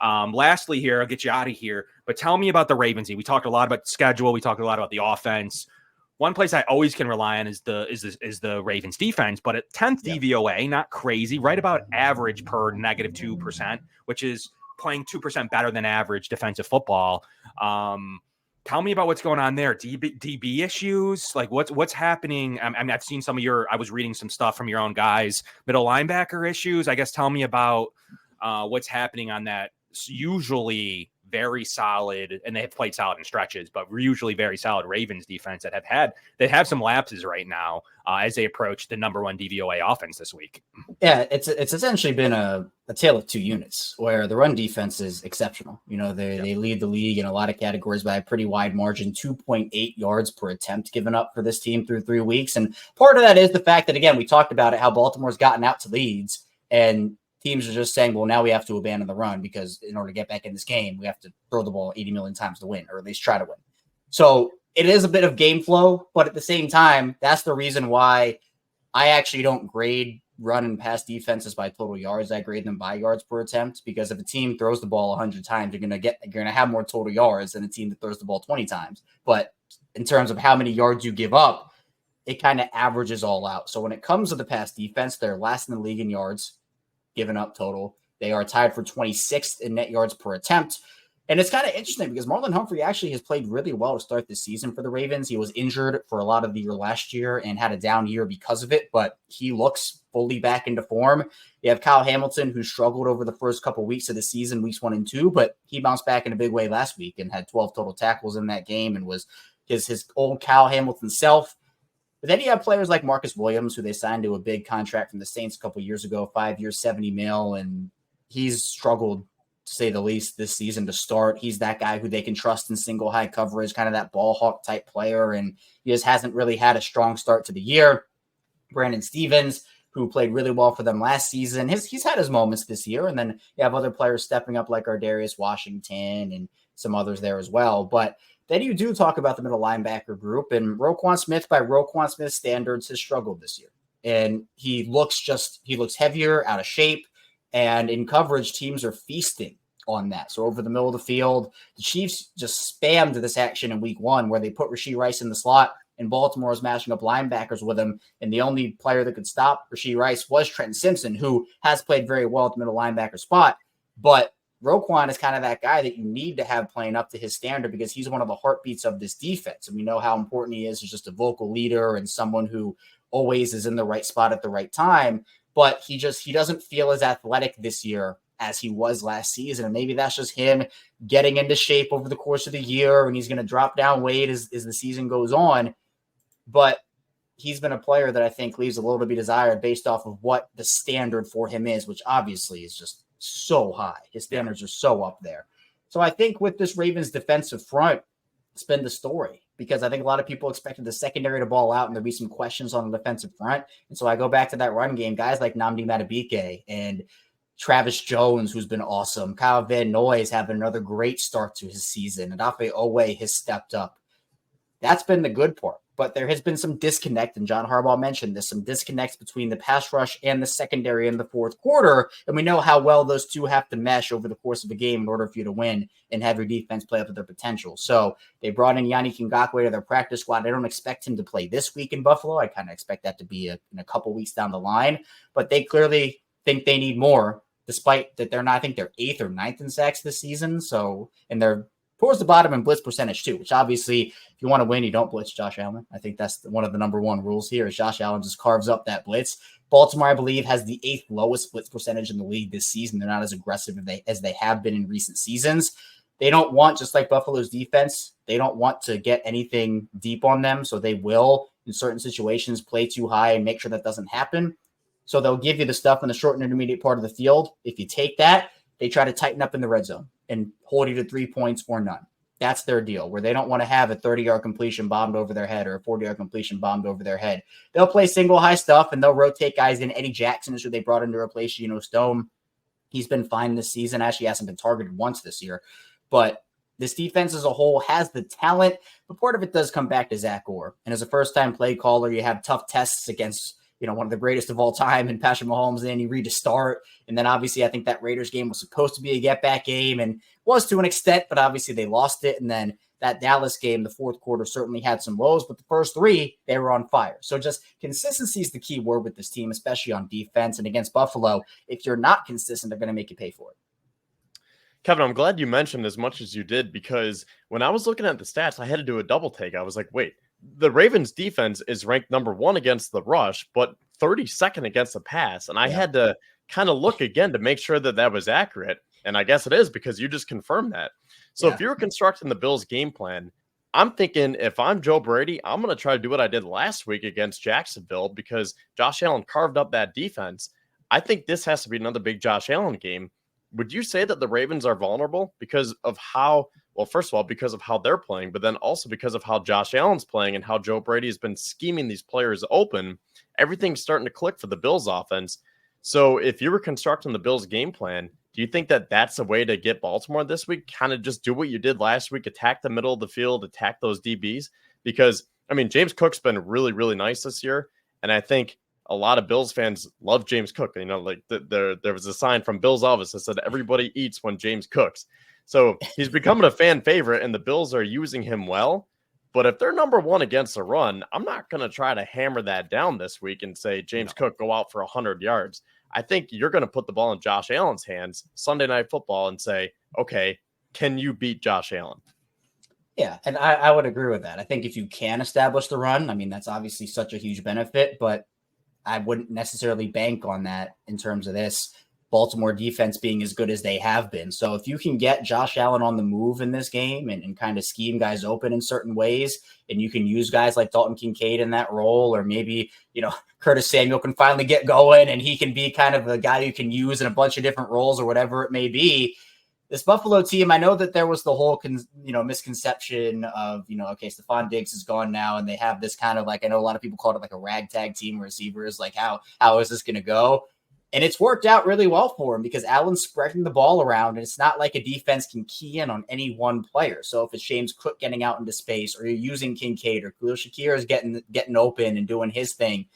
Lastly here, I'll get you out of here, but tell me about the Ravens. We talked a lot about the schedule. We talked a lot about the offense. One place I always can rely on is the Ravens defense, but at 10th DVOA, not crazy, right about average per -2%, which is playing 2% better than average defensive football. Tell me about what's going on there. DB issues, like what's happening. I've seen some of I was reading some stuff from your own guys, middle linebacker issues. I guess tell me about what's happening on that usually very solid, and they have played solid in stretches, but usually very solid Ravens defense that have some lapses right now as they approach the number 1 DVOA offense this week. Yeah, it's essentially been a tale of two units where the run defense is exceptional. They lead the league in a lot of categories by a pretty wide margin, 2.8 yards per attempt given up for this team through 3 weeks. And part of that is the fact that, again, we talked about it, how Baltimore's gotten out to leads and teams are just saying, well, now we have to abandon the run because in order to get back in this game, we have to throw the ball 80 million times to win, or at least try to win. So it is a bit of game flow, but at the same time, that's the reason why I actually don't grade run and pass defenses by total yards. I grade them by yards per attempt, because if a team throws the ball 100 times, you're going to have more total yards than a team that throws the ball 20 times. But in terms of how many yards you give up, it kind of averages all out. So when it comes to the pass defense, they're last in the league in yards given up total. They are tied for 26th in net yards per attempt. And it's kind of interesting because Marlon Humphrey actually has played really well to start this season for the Ravens. He was injured for a lot of the year last year and had a down year because of it, but he looks fully back into form. You have Kyle Hamilton, who struggled over the first couple of weeks of the season, weeks 1 and 2, but he bounced back in a big way last week and had 12 total tackles in that game and was his old Kyle Hamilton self. But then you have players like Marcus Williams, who they signed to a big contract from the Saints a couple years ago, 5 years, $70 million, and he's struggled, to say the least, this season to start. He's that guy who they can trust in single high coverage, kind of that ball hawk type player, and he just hasn't really had a strong start to the year. Brandon Stevens, who played really well for them last season, he's had his moments this year, and then you have other players stepping up like Ardarius Washington and some others there as well. But then you do talk about the middle linebacker group, and Roquan Smith, by Roquan Smith's standards, has struggled this year. And he looks heavier, out of shape, and in coverage, teams are feasting on that. So over the middle of the field, the Chiefs just spammed this action in week 1 where they put Rashee Rice in the slot, and Baltimore was matching up linebackers with him. And the only player that could stop Rashee Rice was Trenton Simpson, who has played very well at the middle linebacker spot. But Roquan is kind of that guy that you need to have playing up to his standard, because he's one of the heartbeats of this defense. And we know how important he is as just a vocal leader and someone who always is in the right spot at the right time. But he doesn't feel as athletic this year as he was last season. And maybe that's just him getting into shape over the course of the year, and he's going to drop down weight as the season goes on. But he's been a player that I think leaves a little to be desired based off of what the standard for him is, which obviously is just so high. His standards are so up there. So I think with this Ravens defensive front, it's been the story, because I think a lot of people expected the secondary to ball out and there'd be some questions on the defensive front. And so I go back to that run game, guys like Nnamdi Madubuike and Travis Jones, who's been awesome. Kyle Van Noy is having another great start to his season. And Afe Owe has stepped up. That's been the good part. But there has been some disconnect, and John Harbaugh mentioned this, some disconnects between the pass rush and the secondary in the fourth quarter. And we know how well those two have to mesh over the course of a game in order for you to win and have your defense play up to their potential. So they brought in Yannick Ngakoue to their practice squad. I don't expect him to play this week in Buffalo. I kind of expect that to be in a couple weeks down the line. But they clearly think they need more, despite that they're not, I think they're 8th or 9th in sacks this season. So, and they're towards the bottom in blitz percentage too, which obviously, if you want to win, you don't blitz Josh Allen. I think that's one of the number one rules here, is Josh Allen just carves up that blitz. Baltimore, I believe, has the 8th lowest blitz percentage in the league this season. They're not as aggressive as they have been in recent seasons. They don't want, just like Buffalo's defense, they don't want to get anything deep on them. So they will, in certain situations, play too high and make sure that doesn't happen. So they'll give you the stuff in the short and intermediate part of the field. If you take that, they try to tighten up in the red zone and hold you to 3 points or none. That's their deal, where they don't want to have a 30-yard completion bombed over their head or a 40-yard completion bombed over their head. They'll play single high stuff, and they'll rotate guys in. Eddie Jackson is who they brought in to replace Geno Stone. He's been fine this season. Actually hasn't been targeted once this year. But this defense as a whole has the talent, but part of it does come back to Zach Orr. And as a first-time play caller, you have tough tests against one of the greatest of all time in Patrick Mahomes and Andy Reid to start. And then obviously I think that Raiders game was supposed to be a get back game and was to an extent, but obviously they lost it. And then that Dallas game, the fourth quarter certainly had some lows, but the first three, they were on fire. So just consistency is the key word with this team, especially on defense. And against Buffalo, if you're not consistent, they're going to make you pay for it. Kevin, I'm glad you mentioned as much as you did, because when I was looking at the stats, I had to do a double take. I was like, wait, the Ravens defense is ranked number 1 against the rush, but 32nd against the pass. And I had to kind of look again to make sure that that was accurate. And I guess it is, because you just confirmed that. So if you're constructing the Bills game plan, I'm thinking if I'm Joe Brady, I'm going to try to do what I did last week against Jacksonville, because Josh Allen carved up that defense. I think this has to be another big Josh Allen game. Would you say that the Ravens are vulnerable because of how, well, first of all, because of how they're playing, but then also because of how Josh Allen's playing and how Joe Brady has been scheming these players open? Everything's starting to click for the Bills offense. So if you were constructing the Bills game plan, do you think that that's a way to get Baltimore this week? Kind of just do what you did last week, attack the middle of the field, attack those DBs? Because, I mean, James Cook's been really, really nice this year. And I think a lot of Bills fans love James Cook. Like there was a sign from Bill's office that said everybody eats when James cooks. So he's becoming a fan favorite, and the Bills are using him well. But if they're number 1 against the run, I'm not going to try to hammer that down this week and say, James Cook, go out for 100 yards. I think you're going to put the ball in Josh Allen's hands Sunday Night Football and say, okay, can you beat Josh Allen? Yeah, and I would agree with that. I think if you can establish the run, I mean, that's obviously such a huge benefit, but I wouldn't necessarily bank on that in terms of this Baltimore defense being as good as they have been. So if you can get Josh Allen on the move in this game and kind of scheme guys open in certain ways, and you can use guys like Dalton Kincaid in that role, or maybe, Curtis Samuel can finally get going and he can be kind of a guy you can use in a bunch of different roles or whatever it may be. This Buffalo team, I know that there was the whole, misconception of, okay, Stephon Diggs is gone now, and they have this kind of like, I know a lot of people called it like a ragtag team of receivers. Like, how is this going to go? And it's worked out really well for him because Allen's spreading the ball around, and it's not like a defense can key in on any one player. So if it's James Cook getting out into space, or you're using Kincaid, or Khalil Shakir is getting open and doing his thing,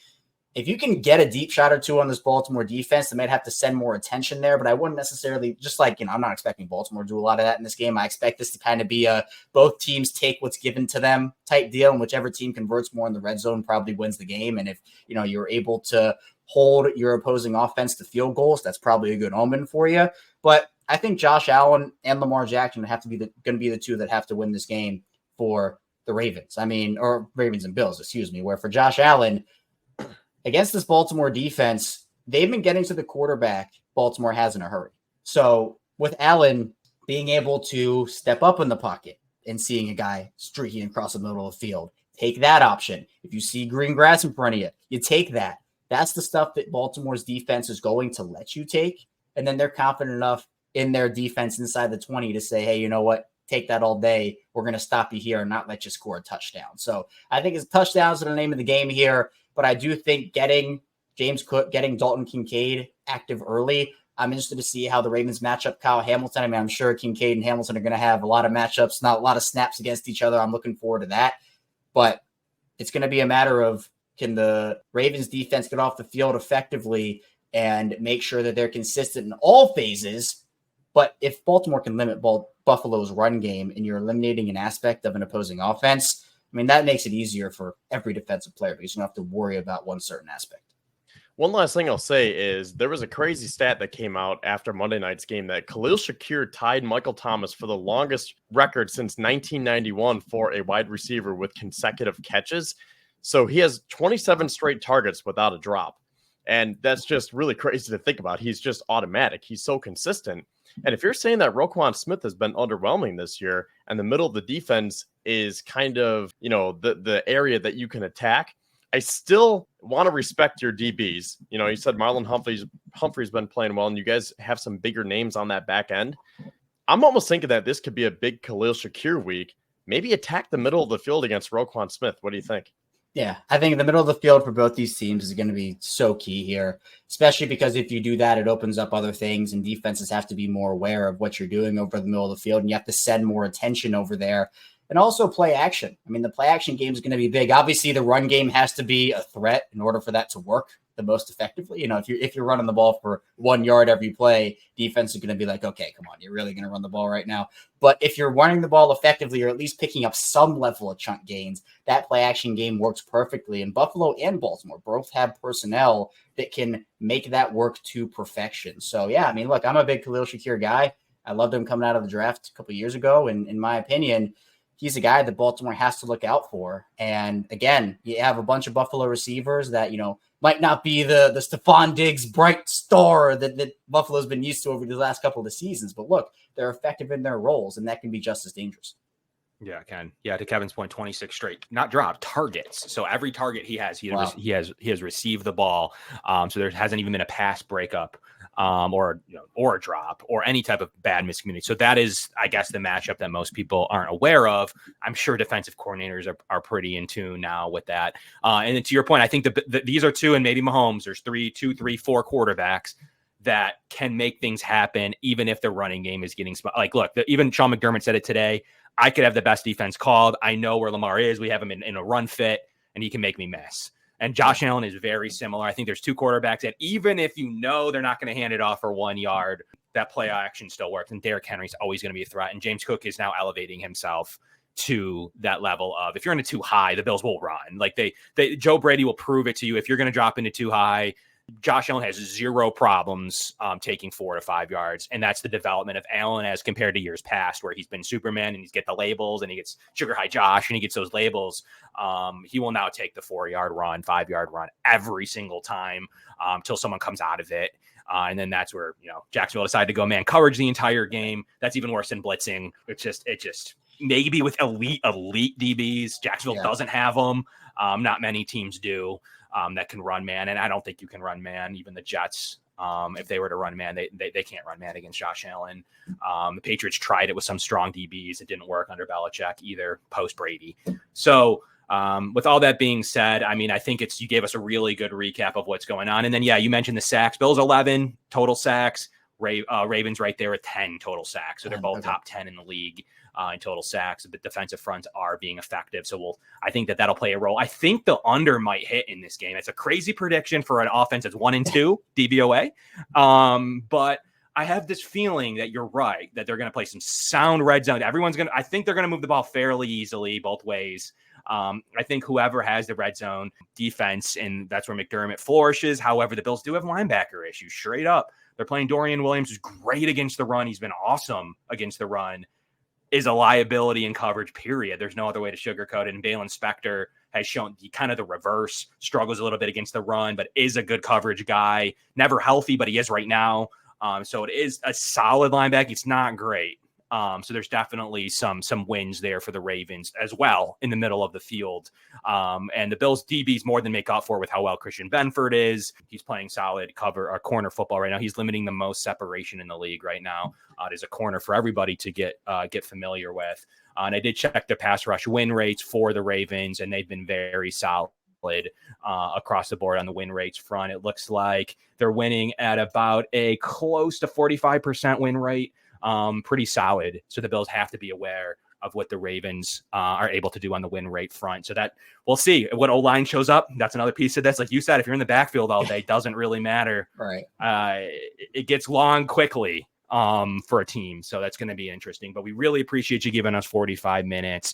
if you can get a deep shot or two on this Baltimore defense, they might have to send more attention there, but I wouldn't necessarily, just like, I'm not expecting Baltimore to do a lot of that in this game. I expect this to kind of be a both teams take what's given to them type deal, and whichever team converts more in the red zone probably wins the game. And if, you're able to hold your opposing offense to field goals, that's probably a good omen for you. But I think Josh Allen and Lamar Jackson have to be going to be the two that have to win this game for the Ravens. Or Ravens and Bills, where for Josh Allen, against this Baltimore defense, they've been getting to the quarterback Baltimore has in a hurry. So with Allen being able to step up in the pocket and seeing a guy streaking across the middle of the field, take that option. If you see green grass in front of you, you take that. That's the stuff that Baltimore's defense is going to let you take. And then they're confident enough in their defense inside the 20 to say, hey, you know what? Take that all day. We're going to stop you here and not let you score a touchdown. So I think it's touchdowns are the name of the game here. But I do think getting James Cook, getting Dalton Kincaid active early, I'm interested to see how the Ravens match up Kyle Hamilton. I'm sure Kincaid and Hamilton are going to have a lot of matchups, not a lot of snaps against each other. I'm looking forward to that. But it's going to be a matter of, can the Ravens defense get off the field effectively and make sure that they're consistent in all phases? But if Baltimore can limit Buffalo's run game and you're eliminating an aspect of an opposing offense, that makes it easier for every defensive player because you don't have to worry about one certain aspect. One last thing I'll say is there was a crazy stat that came out after Monday night's game that Khalil Shakir tied Michael Thomas for the longest record since 1991 for a wide receiver with consecutive catches. So he has 27 straight targets without a drop. And that's just really crazy to think about. He's just automatic. He's so consistent. And if you're saying that Roquan Smith has been underwhelming this year and the middle of the defense is kind of, the area that you can attack, I still want to respect your DBs. You said Marlon Humphrey's been playing well, and you guys have some bigger names on that back end. I'm almost thinking that this could be a big Khalil Shakir week. Maybe attack the middle of the field against Roquan Smith. What do you think? Yeah, I think the middle of the field for both these teams is going to be so key here, especially because if you do that, it opens up other things, and defenses have to be more aware of what you're doing over the middle of the field, and you have to send more attention over there. and also play action. I mean, the play action game is going to be big. Obviously, the run game has to be a threat in order for that to work the most effectively. You know, if you're running the ball for 1 yard every play, defense is going to be like, okay, come on, you're really going to run the ball right now. But if you're running the ball effectively, or at least picking up some level of chunk gains, that play action game works perfectly. And Buffalo and Baltimore both have personnel that can make that work to perfection. So yeah, I mean, look, I'm a big Khalil Shakir guy. I loved him coming out of the draft a couple of years ago. And in my opinion, he's a guy that Baltimore has to look out for. And again, you have a bunch of Buffalo receivers that, you know, might not be the Stephon Diggs bright star that Buffalo's been used to over the last couple of seasons. But look, they're effective in their roles, and that can be just as dangerous. Yeah, Ken. Yeah, to Kevin's point, 26 straight, not drop targets. So every target he has, he has received the ball. So there hasn't even been a pass breakup, or a drop, or any type of bad miscommunication. So that is, I guess, the matchup that most people aren't aware of. I'm sure defensive coordinators are pretty in tune now with that. And then to your point, I think these are two, and maybe Mahomes. There's 2, 3, 4 quarterbacks that can make things happen, even if the running game is getting like, look, even Sean McDermott said it today. I could have the best defense called. I know where Lamar is. We have him in a run fit, and he can make me miss. And Josh Allen is very similar. I think there's two quarterbacks that, even if you know they're not going to hand it off for 1 yard, that play action still works. And Derrick Henry's always going to be a threat. And James Cook is now elevating himself to that level of, if you're into too high, the Bills will run. Like Joe Brady will prove it to you. If you're going to drop into too high, Josh Allen has zero problems taking 4 to 5 yards. And that's the development of Allen as compared to years past, where he's been Superman and he's get the labels, and he gets Sugar High Josh and he gets those labels. He will now take the 4-yard run, 5-yard run every single time till someone comes out of it. And then that's where, Jacksonville decided to go man coverage the entire game. That's even worse than blitzing. It just maybe with elite DBs, Jacksonville doesn't have them. Not many teams do. That can run man, and I don't think you can run man. Even the Jets, if they were to run man, they can't run man against Josh Allen. The Patriots tried it with some strong DBs. It didn't work under Belichick either, post Brady. So with all that being said, I mean, I think you gave us a really good recap of what's going on. And then, you mentioned the sacks. Bills 11 total sacks. Ravens right there at 10 total sacks. So they're both top 10 in the league in total sacks. The defensive fronts are being effective. So I think that'll play a role. I think the under might hit in this game. It's a crazy prediction for an offense that's 1-2 DVOA. But I have this feeling that you're right, that they're going to play some sound red zone. I think they're going to move the ball fairly easily both ways. I think whoever has the red zone defense, and that's where McDermott flourishes. However, the Bills do have linebacker issues straight up. They're playing Dorian Williams, who's great against the run. He's been awesome against the run, is a liability in coverage, period. There's no other way to sugarcoat it. And Balen Spector has shown kind of the reverse, struggles a little bit against the run, but is a good coverage guy. Never healthy, but he is right now. So it is a solid linebacker. It's not great. So there's definitely some wins there for the Ravens as well in the middle of the field. And the Bills DBs more than make up for with how well Christian Benford is. He's playing solid cover or corner football right now. He's limiting the most separation in the league right now. There's a corner for everybody to get familiar with. And I did check the pass rush win rates for the Ravens, and they've been very solid across the board on the win rates front. It looks like they're winning at about a close to 45% win rate. Pretty solid. So the Bills have to be aware of what the Ravens are able to do on the win rate front. So that we'll see what O-line shows up. That's another piece of this. Like you said, if you're in the backfield all day, it doesn't really matter. Right. It gets long quickly for a team. So that's going to be interesting, but we really appreciate you giving us 45 minutes